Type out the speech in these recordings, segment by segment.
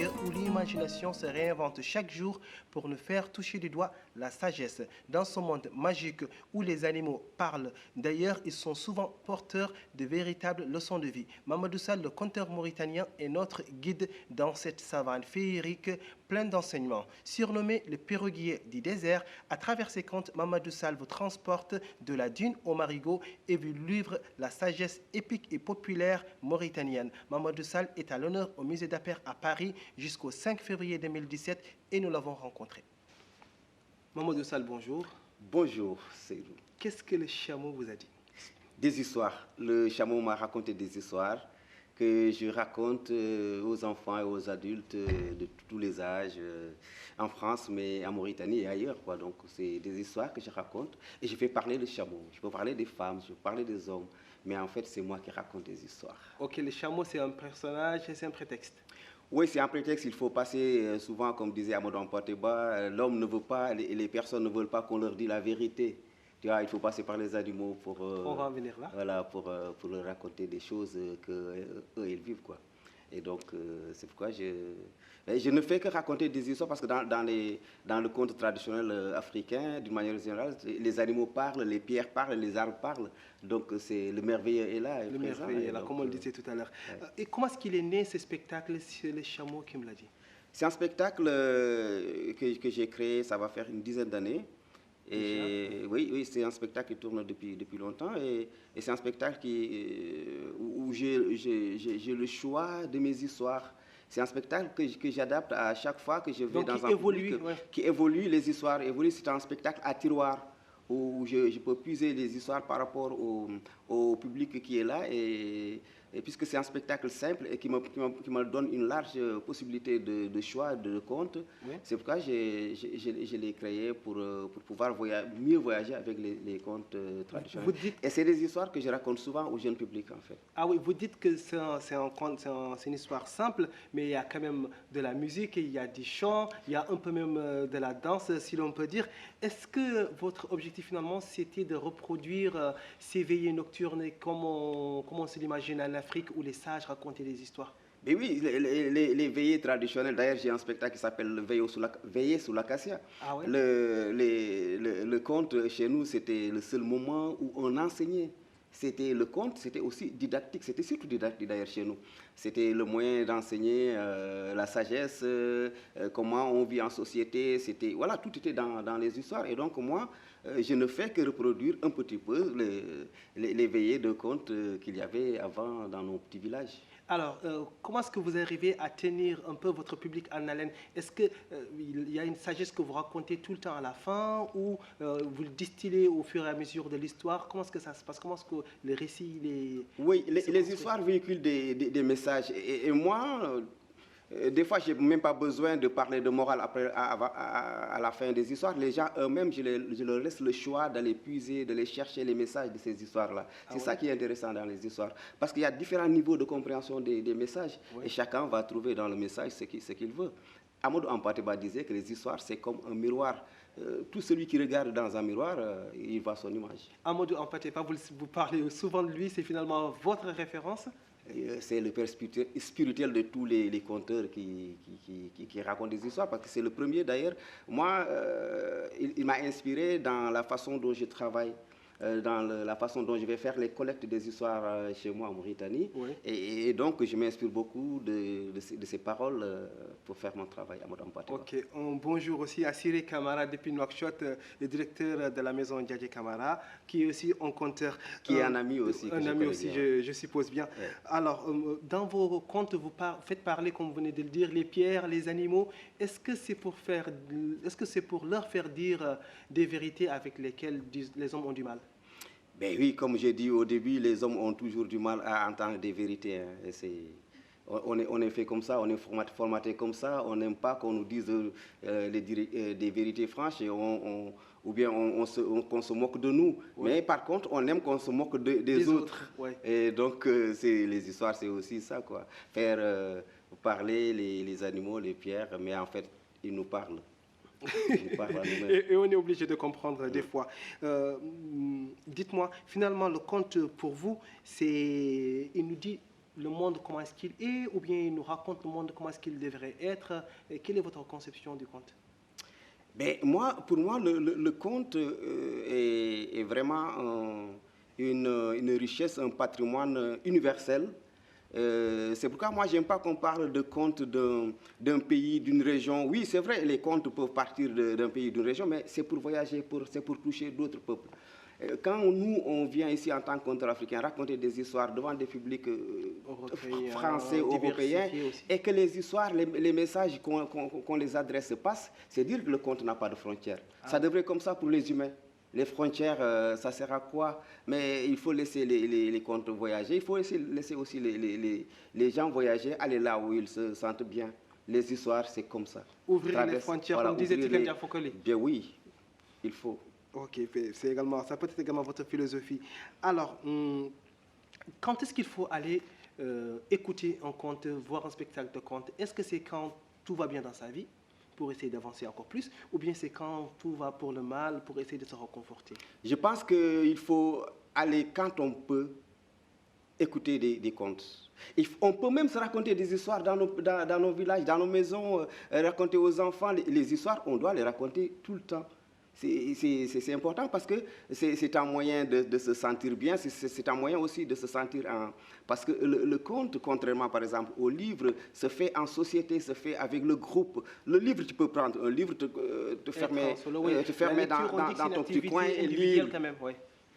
mystérieux où l'imagination se réinvente chaque jour pour nous faire toucher du doigt la sagesse. Dans ce monde magique où les animaux parlent, d'ailleurs, ils sont souvent porteurs de véritables leçons de vie. Mamadou Sall, le conteur mauritanien, est notre guide dans cette savane féerique pleine d'enseignements. Surnommé le perruquier du désert, à travers ses contes, Mamadou Sall vous transporte de la dune au marigot et vous livre la sagesse épique et populaire mauritanienne. Mamadou Sall est à l'honneur au musée d'Aper à Paris jusqu'au 5 février 2017 et nous l'avons rencontré. Mamadou Sall, bonjour. Bonjour, Seydou. Qu'est-ce que le chameau vous a dit? Des histoires. Le chameau m'a raconté des histoires que je raconte aux enfants et aux adultes de tous les âges, en France, mais en Mauritanie et ailleurs, quoi. Donc, c'est des histoires que je raconte et je fais parler le chameau. Je peux parler des femmes, je peux parler des hommes, mais en fait, c'est moi qui raconte des histoires. Ok, le chameau, c'est un personnage, c'est un prétexte. Oui, c'est un prétexte. Il faut passer souvent, comme disait Amadou Ampateba, l'homme ne veut pas, les personnes ne veulent pas qu'on leur dise la vérité. Tu vois, il faut passer par les animaux pour, on va en venir là. Voilà, pour leur raconter des choses qu'eux, ils vivent, quoi. Et donc, c'est pourquoi je ne fais que raconter des histoires parce que dans le conte traditionnel africain, d'une manière générale, les animaux parlent, les pierres parlent, les arbres parlent. Donc, le merveilleux est là. Le merveilleux est là, comme on le disait tout à l'heure. Ouais. Et comment est-ce qu'il est né, ce spectacle, sur les chameaux qui me l'a dit? C'est un spectacle que j'ai créé, ça va faire une dizaine d'années. Et oui, c'est un spectacle qui tourne depuis longtemps et c'est un spectacle où j'ai le choix de mes histoires. C'est un spectacle que j'adapte à chaque fois que je vais dans un public, qui évolue, les histoires évoluent. C'est un spectacle à tiroir où je peux puiser les histoires par rapport au public qui est là et puisque c'est un spectacle simple et qui me donne une large possibilité de choix, de contes, c'est pourquoi je l'ai créé pour pouvoir mieux voyager avec les contes traditionnels. Et c'est des histoires que je raconte souvent au jeune public, en fait. Ah oui, vous dites que c'est une histoire simple, mais il y a quand même de la musique, il y a du chant, il y a un peu même de la danse, si l'on peut dire. Est-ce que votre objectif, finalement, c'était de reproduire ces veillées nocturnes comme on se l'imagine en Afrique où les sages racontaient des histoires? Mais oui, les veillées traditionnelles, d'ailleurs j'ai un spectacle qui s'appelle Veillée sous l'acacia. Ah ouais? Le conte chez nous, c'était le seul moment où on enseignait. C'était le conte, c'était aussi didactique, c'était surtout didactique d'ailleurs chez nous. C'était le moyen d'enseigner la sagesse, comment on vit en société, voilà, tout était dans les histoires. Et donc moi, je ne fais que reproduire un petit peu les veillées de contes qu'il y avait avant dans nos petits villages. Alors, comment est-ce que vous arrivez à tenir un peu votre public en haleine? Est-ce qu'il y a une sagesse que vous racontez tout le temps à la fin ou vous le distillez au fur et à mesure de l'histoire? Comment est-ce que ça se passe? Comment est-ce que le récit... Oui, les histoires véhiculent des messages. Et moi... des fois, je n'ai même pas besoin de parler de morale à la fin des histoires. Les gens eux-mêmes, je leur laisse le choix d'aller puiser, d'aller chercher les messages de ces histoires-là. C'est ça qui est intéressant dans les histoires. Parce qu'il y a différents niveaux de compréhension des messages. Et chacun va trouver dans le message ce qu'il veut. Amadou Ampateba disait que les histoires, c'est comme un miroir. Tout celui qui regarde dans un miroir, il voit son image. Amadou Ampateba, vous parlez souvent de lui, c'est finalement votre référence? C'est le père spirituel de tous les conteurs qui racontent des histoires, parce que c'est le premier d'ailleurs. Moi, il m'a inspiré dans la façon dont je travaille, dans la façon dont je vais faire les collectes des histoires chez moi en Mauritanie. Oui. Et donc, je m'inspire beaucoup de ces paroles pour faire mon travail à Madame Pateba. Ok, bonjour aussi à Siré Kamara depuis Nouakchott, le directeur de la maison Djadje Kamara, qui est aussi un conteur. Qui est un ami aussi. Un ami aussi, je suppose bien. Ouais. Alors, dans vos contes, vous faites parler, comme vous venez de le dire, les pierres, les animaux. Est-ce que c'est pour leur faire dire des vérités avec lesquelles les hommes ont du mal? Ben oui, comme j'ai dit au début, les hommes ont toujours du mal à entendre des vérités. Hein. On est fait comme ça, on est formaté comme ça, on n'aime pas qu'on nous dise des vérités franches et ou bien qu'on se moque de nous. Ouais. Mais par contre, on aime qu'on se moque des autres. Ouais. Et donc, les histoires, c'est aussi ça, quoi. Faire parler les animaux, les pierres, mais en fait, ils nous parlent. Et on est obligé de comprendre des fois. Dites-moi, finalement, le conte pour vous, il nous dit le monde comment est-ce qu'il est, ou bien il nous raconte le monde comment est-ce qu'il devrait être. Quelle est votre conception du conte? Ben, pour moi, le conte est vraiment une richesse, un patrimoine universel. C'est pourquoi moi, j'aime pas qu'on parle de contes d'un pays, d'une région. Oui, c'est vrai, les contes peuvent partir d'un pays, d'une région, mais c'est pour voyager, c'est pour toucher d'autres peuples. Quand nous, on vient ici en tant que conteur africain raconter des histoires devant des publics français, européens, et que les histoires, les messages qu'on les adresse passent, c'est dire que le conte n'a pas de frontières. Ça devrait être comme ça pour les humains. Les frontières, ça sert à quoi? Mais il faut laisser les contes voyager. Il faut laisser aussi les gens voyager, aller là où ils se sentent bien. Les histoires, c'est comme ça. Ouvrir les frontières, voilà, comme disait Tiken Jah Fakoly. Bien oui, il faut. Ok, ça peut être également votre philosophie. Alors, quand est-ce qu'il faut aller écouter un conte, voir un spectacle de conte? Est-ce que c'est quand tout va bien dans sa vie, pour essayer d'avancer encore plus, ou bien c'est quand tout va pour le mal, pour essayer de se reconforter? Je pense qu'il faut aller quand on peut écouter des contes. On peut même se raconter des histoires dans nos villages, dans nos maisons, raconter aux enfants. Les histoires, on doit les raconter tout le temps. C'est important parce que c'est un moyen de se sentir bien, c'est un moyen aussi de se sentir parce que le conte, contrairement par exemple au livre, se fait en société, se fait avec le groupe. Le livre, tu peux prendre un livre, te fermer dans ton petit coin et lire. Quand même, oui.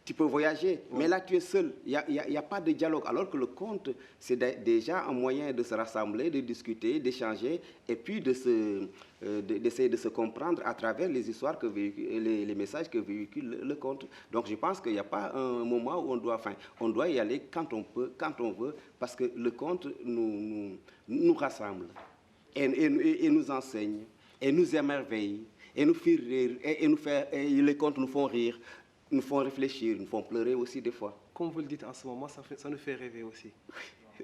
Tu peux voyager, mais là tu es seul, il n'y a pas de dialogue. Alors que le conte, c'est déjà un moyen de se rassembler, de discuter, d'échanger, et puis d'essayer de se comprendre à travers les histoires, les messages que véhicule le conte. Donc je pense qu'il n'y a pas un moment où on doit y aller quand on peut, quand on veut, parce que le conte nous rassemble, et nous enseigne, et nous émerveille, et nous fait rire, et les contes nous font rire. Nous font réfléchir, nous font pleurer aussi des fois. Comme vous le dites en ce moment, ça nous fait rêver aussi.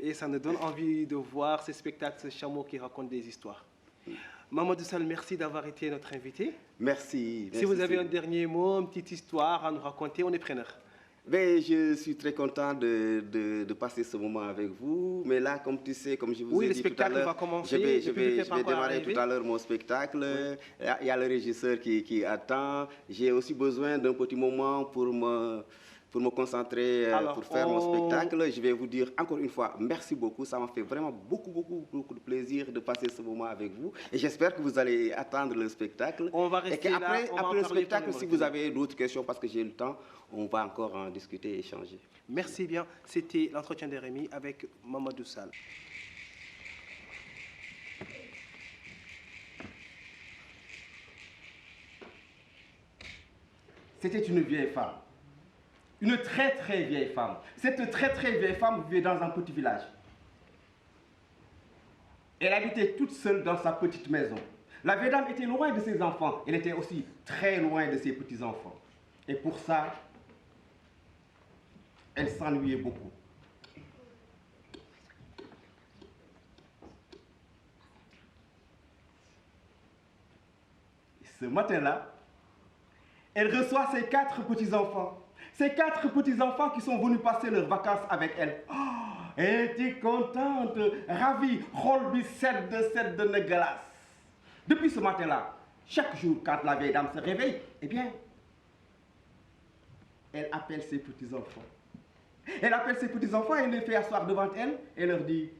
Et ça nous donne envie de voir ces spectacles, ce chameau qui raconte des histoires. Mamadou Sall, merci d'avoir été notre invité. Merci. Si vous avez un dernier mot, une petite histoire à nous raconter, on est preneur. Ben, je suis très content de passer ce moment avec vous. Mais là, comme tu sais, comme je vous ai dit tout à l'heure, va commencer. Je vais démarrer tout à l'heure mon spectacle. Oui. Il y a le régisseur qui attend. J'ai aussi besoin d'un petit moment pour me concentrer, pour faire mon spectacle. Je vais vous dire encore une fois, merci beaucoup. Ça m'a fait vraiment beaucoup de plaisir de passer ce moment avec vous. Et j'espère que vous allez attendre le spectacle. On va rester après le spectacle, si vous avez d'autres questions, parce que j'ai le temps, on va encore en discuter et échanger. Merci bien. C'était l'entretien de Rémi avec Mamadou Sall. C'était une vieille femme. Une très vieille femme. Cette très vieille femme vivait dans un petit village. Elle habitait toute seule dans sa petite maison. La vieille dame était loin de ses enfants. Elle était aussi très loin de ses petits-enfants. Et pour ça, elle s'ennuyait beaucoup. Et ce matin-là, elle reçoit ses 4 petits-enfants. Ces 4 petits-enfants qui sont venus passer leurs vacances avec elle. Oh, elle était contente, ravie. Rolbi sedd ne glace. Depuis ce matin-là, chaque jour, quand la vieille dame se réveille, eh bien, elle appelle ses petits-enfants. Elle appelle ses petits-enfants et les fait asseoir devant elle et leur dit: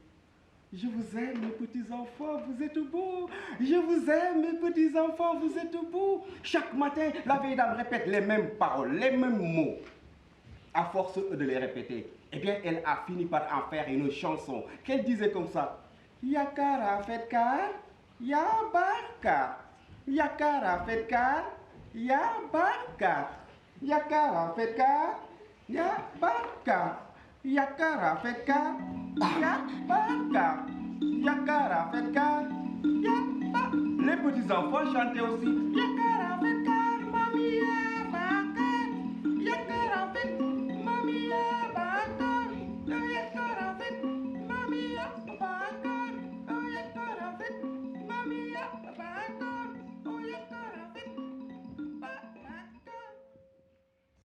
je vous aime, mes petits-enfants, vous êtes beaux. Je vous aime, mes petits-enfants, vous êtes beaux. Chaque matin, la vieille dame répète les mêmes paroles, les mêmes mots. À force de les répéter, eh bien, elle a fini par en faire une chanson qu'elle disait comme ça: Yakara fetkar, ya barka. Yakara fetkar, ya barka. Yakara fetkar, ya barka. Yakara fetkar, ya barka. Yakara fetkar, ya barka. Les petits enfants chantaient aussi: